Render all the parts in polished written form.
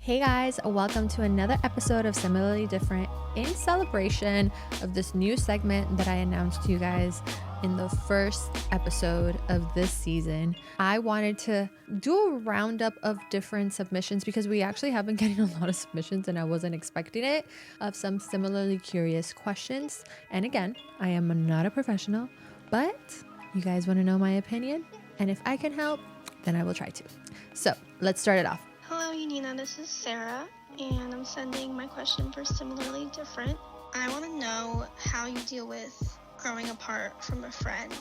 Hey guys, welcome to another episode of Similarly Different in celebration of this new segment that I announced to you guys in the first episode of this season. I wanted to do a roundup of different submissions because we actually have been getting a lot of submissions and I wasn't expecting it, of some similarly curious questions. And again, I am not a professional, but you guys want to know my opinion? And if I can help, then I will try to. So let's start it off. Hello, Yanina. This is Sarah, and I'm sending my question for Similarly Different. I want to know how you deal with growing apart from a friend,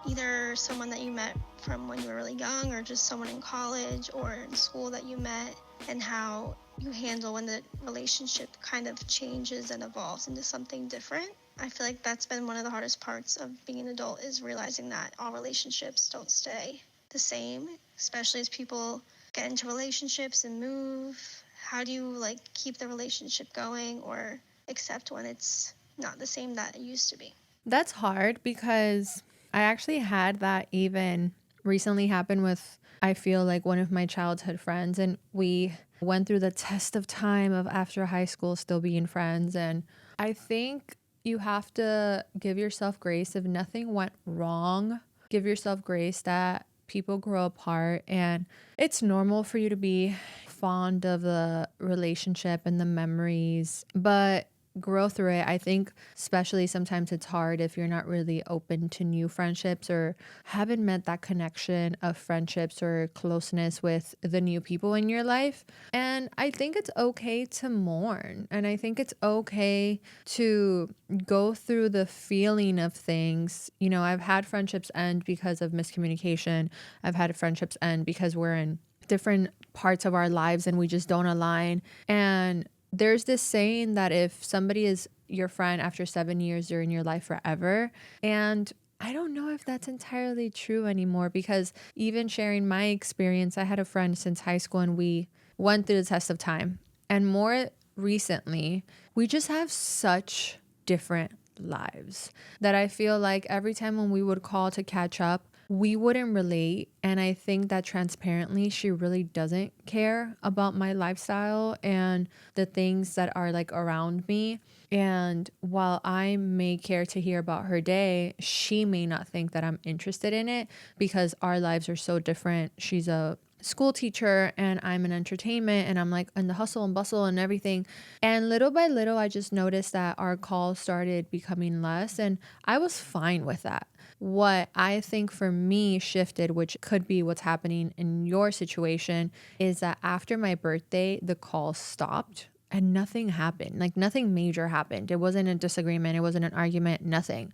either someone that you met from when you were really young or just someone in college or in school that you met, and how you handle when the relationship kind of changes and evolves into something different. I feel like that's been one of the hardest parts of being an adult, is realizing that all relationships don't stay the same, especially as people get into relationships and move. How do you keep the relationship going or accept when it's not the same that it used to be? That's hard because I actually had that even recently happen with, I feel like, one of my childhood friends, and we went through the test of time of after high school still being friends. And I think you have to give yourself grace if nothing went wrong. Give yourself grace that people grow apart and it's normal for you to be fond of the relationship and the memories, but grow through it. I think especially sometimes it's hard if you're not really open to new friendships or haven't met that connection of friendships or closeness with the new people in your life. And I think it's okay to mourn, and I think it's okay to go through the feeling of things. You know, I've had friendships end because of miscommunication. I've had friendships end because we're in different parts of our lives and we just don't align. And there's this saying that if somebody is your friend after 7 years, they're in your life forever. And I don't know if that's entirely true anymore, because even sharing my experience, I had a friend since high school and we went through the test of time. And more recently, we just have such different lives that I feel like every time when we would call to catch up, we wouldn't relate. And I think that transparently, she really doesn't care about my lifestyle and the things that are like around me. And while I may care to hear about her day, she may not think that I'm interested in it because our lives are so different. She's a school teacher and I'm in entertainment, and I'm like in the hustle and bustle and everything. And little by little, I just noticed that our calls started becoming less, and I was fine with that. What I think for me shifted, which could be what's happening in your situation, is that after my birthday, the calls stopped and nothing happened. Like nothing major happened. It wasn't a disagreement. It wasn't an argument, nothing.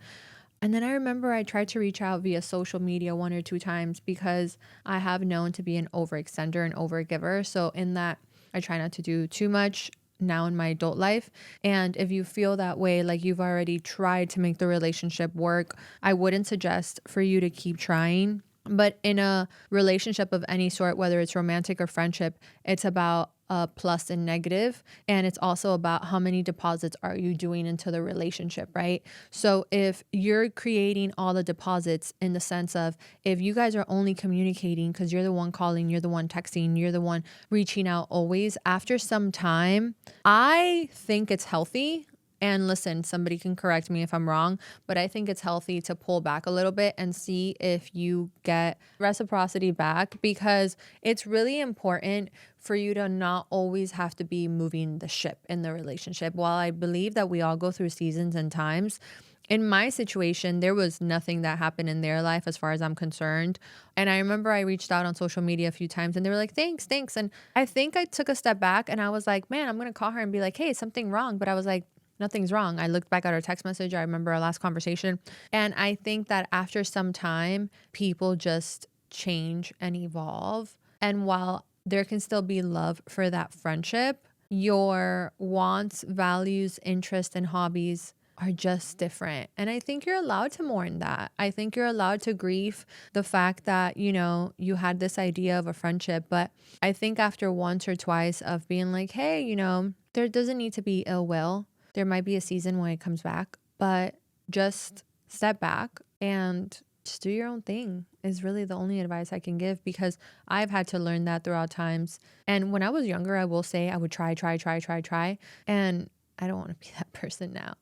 And then I remember I tried to reach out via social media 1 or 2 times because I have known to be an overextender and overgiver. So in that, I try not to do too much now in my adult life. And if you feel that way, like you've already tried to make the relationship work, I wouldn't suggest for you to keep trying. But in a relationship of any sort, whether it's romantic or friendship, it's about a plus and negative, and it's also about how many deposits are you doing into the relationship, right? So if you're creating all the deposits in the sense of, if you guys are only communicating because you're the one calling, you're the one texting, you're the one reaching out always, after some time, I think it's healthy. And listen, somebody can correct me if I'm wrong, but I think it's healthy to pull back a little bit and see if you get reciprocity back, because it's really important for you to not always have to be moving the ship in the relationship. While I believe that we all go through seasons and times, in my situation, there was nothing that happened in their life as far as I'm concerned. And I remember I reached out on social media a few times and they were like, thanks, thanks. And I think I took a step back and I was like, man, I'm going to call her and be like, hey, is something wrong? But I was like, nothing's wrong. I looked back at our text message. I remember our last conversation. And I think that after some time, people just change and evolve. And while there can still be love for that friendship, your wants, values, interests, and hobbies are just different. And I think you're allowed to mourn that. I think you're allowed to grieve the fact that, you know, you had this idea of a friendship. But I think after once or twice of being like, hey, you know, there doesn't need to be ill will. There might be a season when it comes back, but just step back and just do your own thing is really the only advice I can give, because I've had to learn that throughout times. And when I was younger, I will say I would try. And I don't want to be that person now.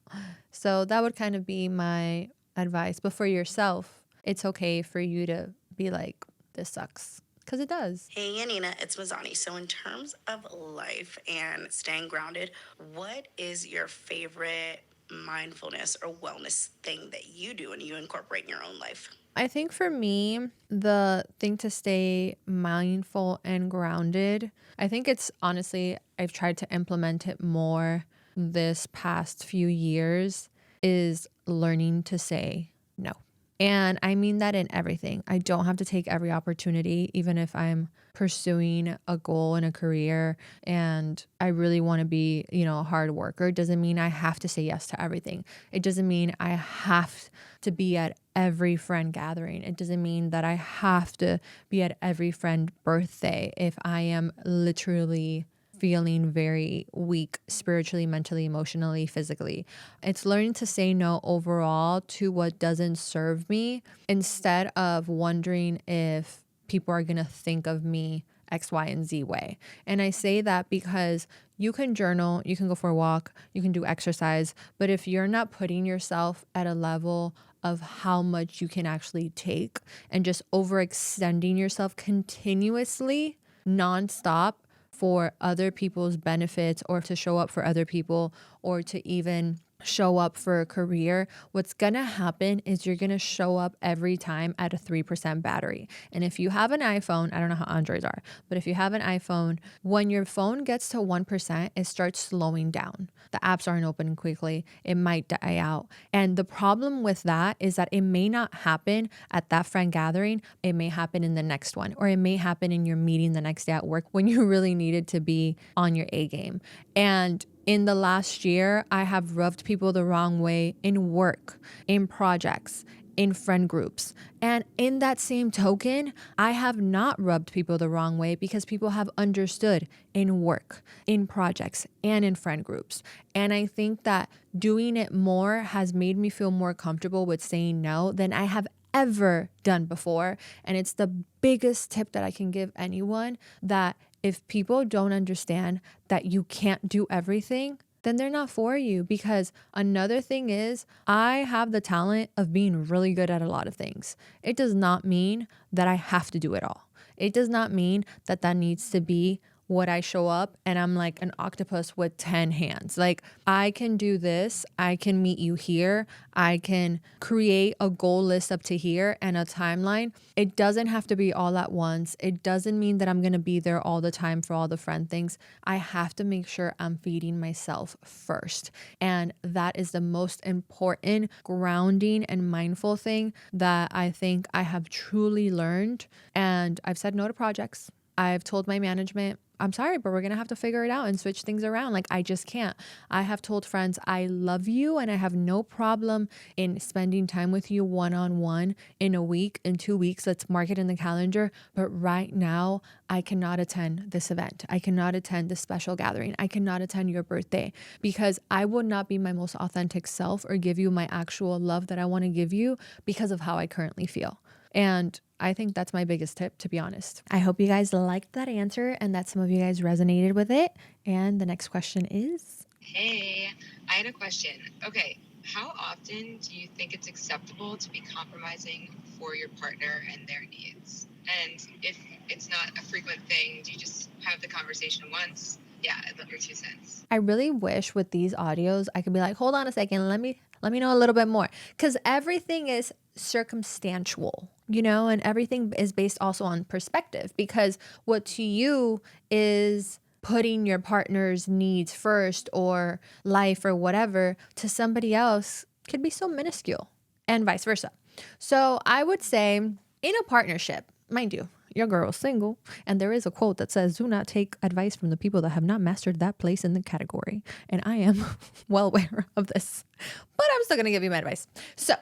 So that would kind of be my advice. But for yourself, it's okay for you to be like, this sucks. Because it does. Hey, Yanina, it's Mazzani. So in terms of life and staying grounded, what is your favorite mindfulness or wellness thing that you do and you incorporate in your own life? I think for me, the thing to stay mindful and grounded, I think it's honestly, I've tried to implement it more this past few years, is learning to say no. And I mean that in everything. I don't have to take every opportunity, even if I'm pursuing a goal in a career and I really want to be, a hard worker. It doesn't mean I have to say yes to everything. It doesn't mean I have to be at every friend gathering. It doesn't mean that I have to be at every friend birthday if I am literally feeling very weak spiritually, mentally, emotionally, physically. It's learning to say no overall to what doesn't serve me, instead of wondering if people are going to think of me X, Y, and Z way. And I say that because you can journal, you can go for a walk, you can do exercise, but if you're not putting yourself at a level of how much you can actually take and just overextending yourself continuously, nonstop, for other people's benefits, or to show up for other people, or to even show up for a career, what's gonna happen is you're gonna show up every time at a 3% battery. And if you have an iPhone, I don't know how Androids are, but if you have an iPhone, when your phone gets to 1%, it starts slowing down. The apps aren't opening quickly. It might die out. And the problem with that is that it may not happen at that friend gathering. It may happen in the next one, or it may happen in your meeting the next day at work when you really needed to be on your A game. And in the last year, I have rubbed people the wrong way in work, in projects, in friend groups. And in that same token, I have not rubbed people the wrong way because people have understood in work, in projects, and in friend groups. And I think that doing it more has made me feel more comfortable with saying no than I have ever done before. And it's the biggest tip that I can give anyone, that if people don't understand that you can't do everything, then they're not for you. Because another thing is, I have the talent of being really good at a lot of things. It does not mean that I have to do it all. It does not mean that that needs to be what I show up and I'm like an octopus with 10 hands. Like, I can do this. I can meet you here. I can create a goal list up to here and a timeline. It doesn't have to be all at once. It doesn't mean that I'm going to be there all the time for all the friend things. I have to make sure I'm feeding myself first. And that is the most important grounding and mindful thing that I think I have truly learned. And I've said no to projects. I've told my management, I'm sorry, but we're going to have to figure it out and switch things around. Like, I just can't. I have told friends, I love you and I have no problem in spending time with you one-on-one in a week, in 2 weeks. Let's mark it in the calendar. But right now, I cannot attend this event. I cannot attend this special gathering. I cannot attend your birthday, because I would not be my most authentic self or give you my actual love that I want to give you because of how I currently feel. And I think that's my biggest tip, to be honest. I hope you guys liked that answer and that some of you guys resonated with it. And the next question is... Hey, I had a question. Okay, how often do you think it's acceptable to be compromising for your partner and their needs? And if it's not a frequent thing, do you just have the conversation once? Yeah, I'd love your 2 cents. I really wish with these audios, I could be like, hold on a second, let me know a little bit more. Because everything is circumstantial, and everything is based also on perspective. Because what to you is putting your partner's needs first, or life, or whatever, to somebody else could be so minuscule, and vice versa. So I would say, in a partnership, mind you, your girl's single, and there is a quote that says, do not take advice from the people that have not mastered that place in the category. And I am well aware of this, but I'm still going to give you my advice. So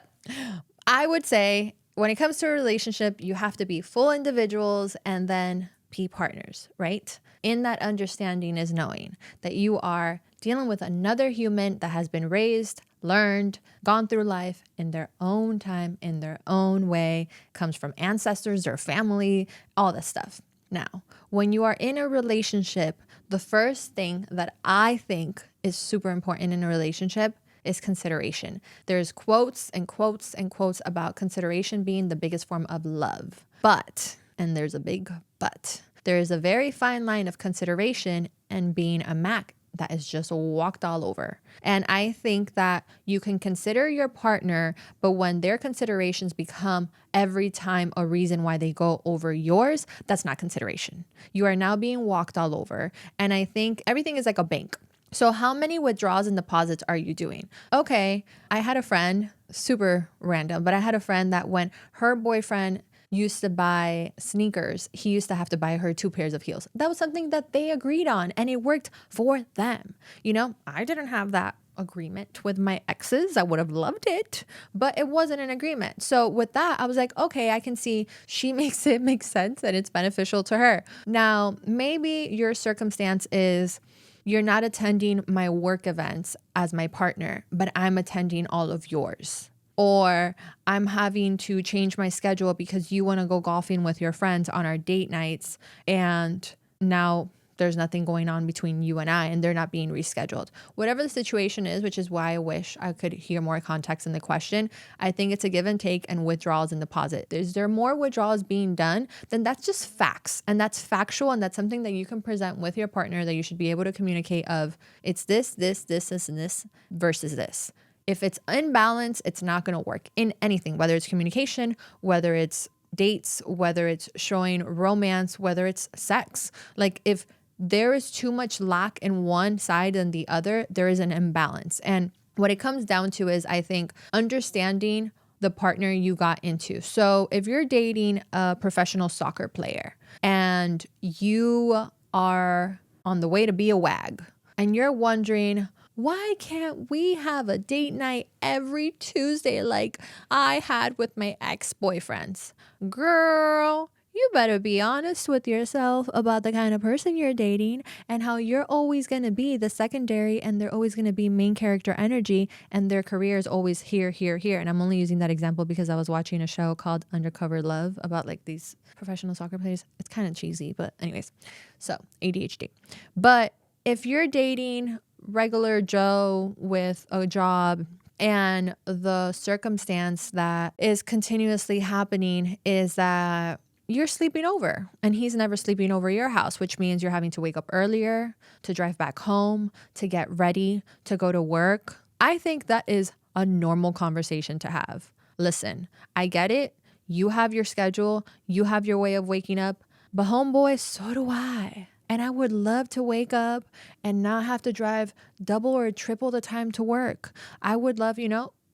I would say, when it comes to a relationship, you have to be full individuals and then be partners, right? In that understanding is knowing that you are dealing with another human that has been raised learned, gone through life in their own time, in their own way, comes from ancestors, their family, all this stuff. Now, when you are in a relationship, the first thing that I think is super important in a relationship is consideration. There's quotes and quotes and quotes about consideration being the biggest form of love. But, and there's a big but, there is a very fine line of consideration and being a Mac that is just walked all over. And I think that you can consider your partner, but when their considerations become every time a reason why they go over yours, that's not consideration. You are now being walked all over. And I think everything is like a bank. So how many withdrawals and deposits are you doing? Okay, I had a friend, super random, but I had a friend that when her boyfriend used to buy sneakers, he used to have to buy her 2 pairs of heels. That was something that they agreed on and it worked for them. You know, I didn't have that agreement with my exes. I would have loved it, but it wasn't an agreement. So with that, I was like, okay, I can see she makes it make sense and it's beneficial to her. Now, maybe your circumstance is you're not attending my work events as my partner, but I'm attending all of yours. Or I'm having to change my schedule because you want to go golfing with your friends on our date nights. And now there's nothing going on between you and I, and they're not being rescheduled. Whatever the situation is, which is why I wish I could hear more context in the question, I think it's a give and take and withdrawals and deposit. Is there more withdrawals being done? Then that's just facts, and that's factual, and that's something that you can present with your partner that you should be able to communicate of it's this, and this versus this. If it's unbalanced, it's not going to work in anything, whether it's communication, whether it's dates, whether it's showing romance, whether it's sex. Like if there is too much lack in one side than the other, there is an imbalance. And what it comes down to is, I think, understanding the partner you got into. So if you're dating a professional soccer player and you are on the way to be a wag and you're wondering, why can't we have a date night every Tuesday like I had with my ex-boyfriends? Girl, you better be honest with yourself about the kind of person you're dating and how you're always going to be the secondary and they're always going to be main character energy and their career is always here, here, here. And I'm only using that example because I was watching a show called Undercover Love about like these professional soccer players. It's kind of cheesy, but anyways, so ADHD. But if you're dating regular Joe with a job and the circumstance that is continuously happening is that you're sleeping over and he's never sleeping over your house, which means you're having to wake up earlier to drive back home, to get ready, to go to work. I think that is a normal conversation to have. Listen, I get it. You have your schedule. You have your way of waking up. But homeboy, so do I. And I would love to wake up and not have to drive double or triple the time to work. I would love,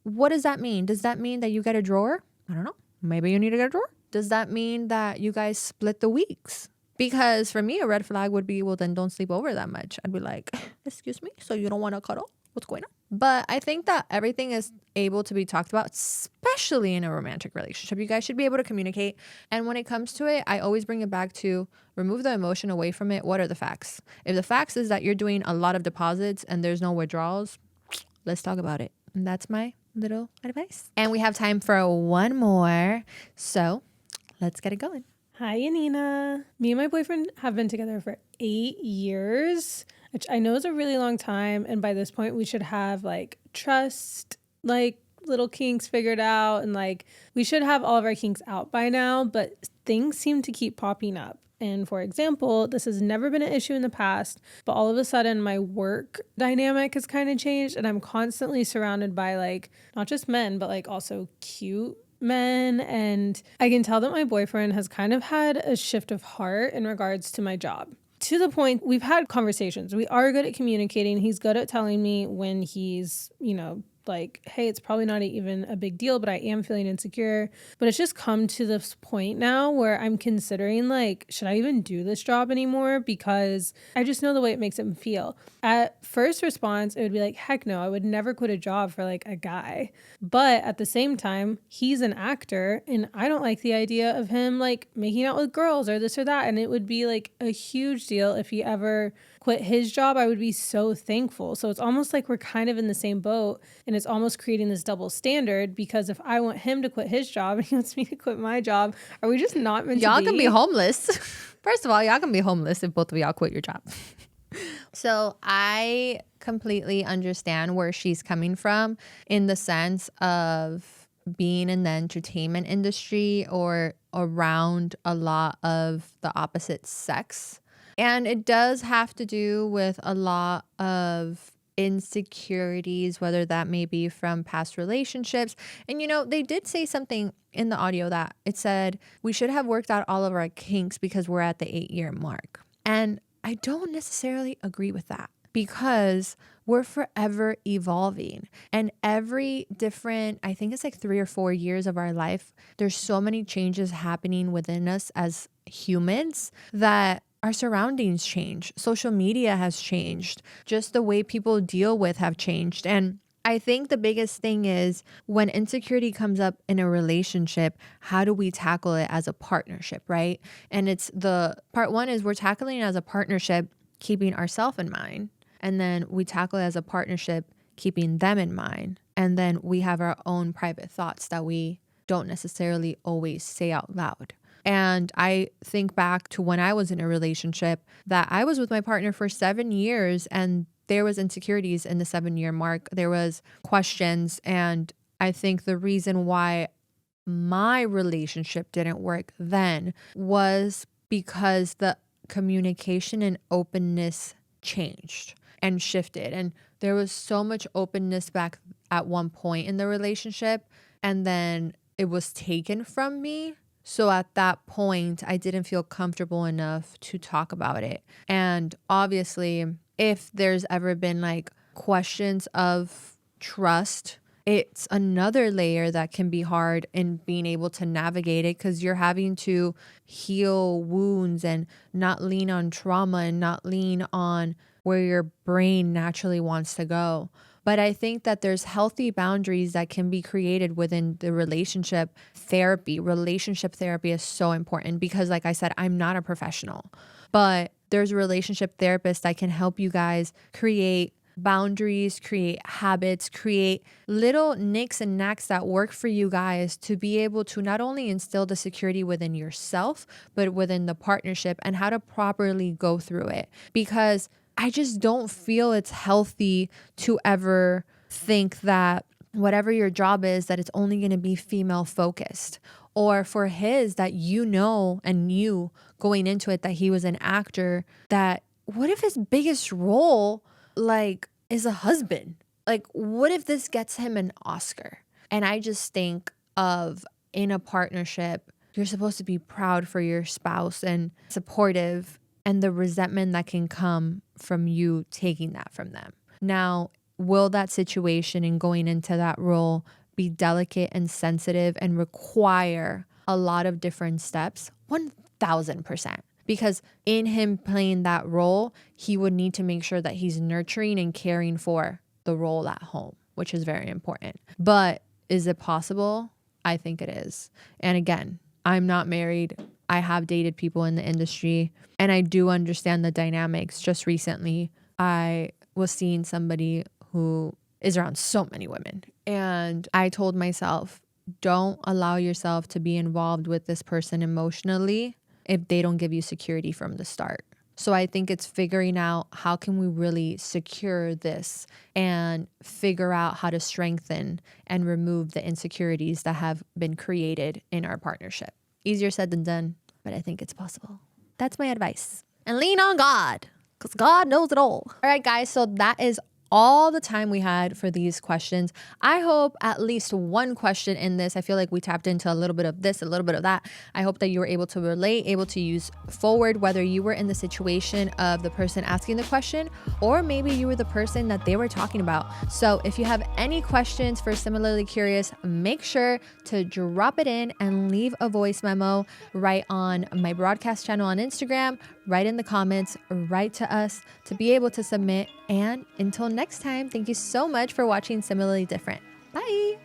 what does that mean? Does that mean that you get a drawer? I don't know. Maybe you need to get a drawer. Does that mean that you guys split the weeks? Because for me, a red flag would be, well, then don't sleep over that much. I'd be like, excuse me, so you don't want to cuddle? What's going on? But I think that everything is able to be talked about, especially in a romantic relationship. You guys should be able to communicate. And when it comes to it, I always bring it back to remove the emotion away from it. What are the facts? If the facts is that you're doing a lot of deposits and there's no withdrawals, let's talk about it. And that's my little advice. And we have time for one more. So let's get it going. Hi, Yanina. Me and my boyfriend have been together for 8 years, which I know is a really long time. And by this point, we should have like trust, like little kinks figured out. And like we should have all of our kinks out by now. But things seem to keep popping up. And for example, this has never been an issue in the past, but all of a sudden my work dynamic has kind of changed. And I'm constantly surrounded by like not just men, but like also cute men, and I can tell that my boyfriend has kind of had a shift of heart in regards to my job. To the point, we've had conversations. We are good at communicating. He's good at telling me when he's, like, hey, it's probably not even a big deal, but I am feeling insecure. But it's just come to this point now where I'm considering, like, should I even do this job anymore? Because I just know the way it makes him feel. At first response, it would be like, heck no, I would never quit a job for, like, a guy. But at the same time, he's an actor, and I don't like the idea of him, like, making out with girls or this or that. And it would be, like, a huge deal if he ever quit his job, I would be so thankful. So it's almost like we're kind of in the same boat, and it's almost creating this double standard, because if I want him to quit his job and he wants me to quit my job, are we just not meant to be? Y'all can be homeless. First of all, y'all can be homeless if both of y'all quit your job. So I completely understand where she's coming from in the sense of being in the entertainment industry or around a lot of the opposite sex. And it does have to do with a lot of insecurities, whether that may be from past relationships. And, they did say something in the audio that it said we should have worked out all of our kinks because we're at the 8-year mark. And I don't necessarily agree with that, because we're forever evolving, and every different, I think it's like 3 or 4 years of our life, there's so many changes happening within us as humans that our surroundings change. Social media has changed. Just the way people deal with have changed. And I think the biggest thing is when insecurity comes up in a relationship, how do we tackle it as a partnership, right? And it's the part one is we're tackling it as a partnership, keeping ourselves in mind. And then we tackle it as a partnership, keeping them in mind. And then we have our own private thoughts that we don't necessarily always say out loud. And I think back to when I was in a relationship that I was with my partner for 7 years, and there was insecurities in the 7-year mark. There was questions. And I think the reason why my relationship didn't work then was because the communication and openness changed and shifted. And there was so much openness back at one point in the relationship, and then it was taken from me. So at that point, I didn't feel comfortable enough to talk about it. And obviously, if there's ever been like questions of trust, it's another layer that can be hard in being able to navigate it, because you're having to heal wounds and not lean on trauma and not lean on where your brain naturally wants to go. But I think that there's healthy boundaries that can be created within the relationship therapy. Relationship therapy is so important because, like I said, I'm not a professional, but there's relationship therapists that can help you guys create boundaries, create habits, create little nicks and knacks that work for you guys to be able to not only instill the security within yourself, but within the partnership, and how to properly go through it. Because I just don't feel it's healthy to ever think that whatever your job is, that it's only going to be female focused. Or for his, that and you going into it that he was an actor, that what if his biggest role is a husband? What if this gets him an Oscar? And I just think of, in a partnership, you're supposed to be proud for your spouse and supportive, and the resentment that can come from you taking that from them. Now, will that situation and going into that role be delicate and sensitive and require a lot of different steps? 1000%. Because in him playing that role, he would need to make sure that he's nurturing and caring for the role at home, which is very important. But is it possible? I think it is. And again, I'm not married. I have dated people in the industry, and I do understand the dynamics. Just recently, I was seeing somebody who is around so many women, and I told myself, don't allow yourself to be involved with this person emotionally if they don't give you security from the start. So I think it's figuring out how can we really secure this and figure out how to strengthen and remove the insecurities that have been created in our partnership. Easier said than done, but I think it's possible. That's my advice. And lean on God, because God knows it all. All right, guys, so that is all the time we had for these questions. I hope at least one question in this, I feel like we tapped into a little bit of this, a little bit of that. I hope that you were able to relate, able to use forward, whether you were in the situation of the person asking the question, or maybe you were the person that they were talking about. So if you have any questions for Similarly Curious, make sure to drop it in and leave a voice memo right on my broadcast channel on Instagram, right in the comments, right to us to be able to submit. And until next time, thank you so much for watching Similarly Different. Bye.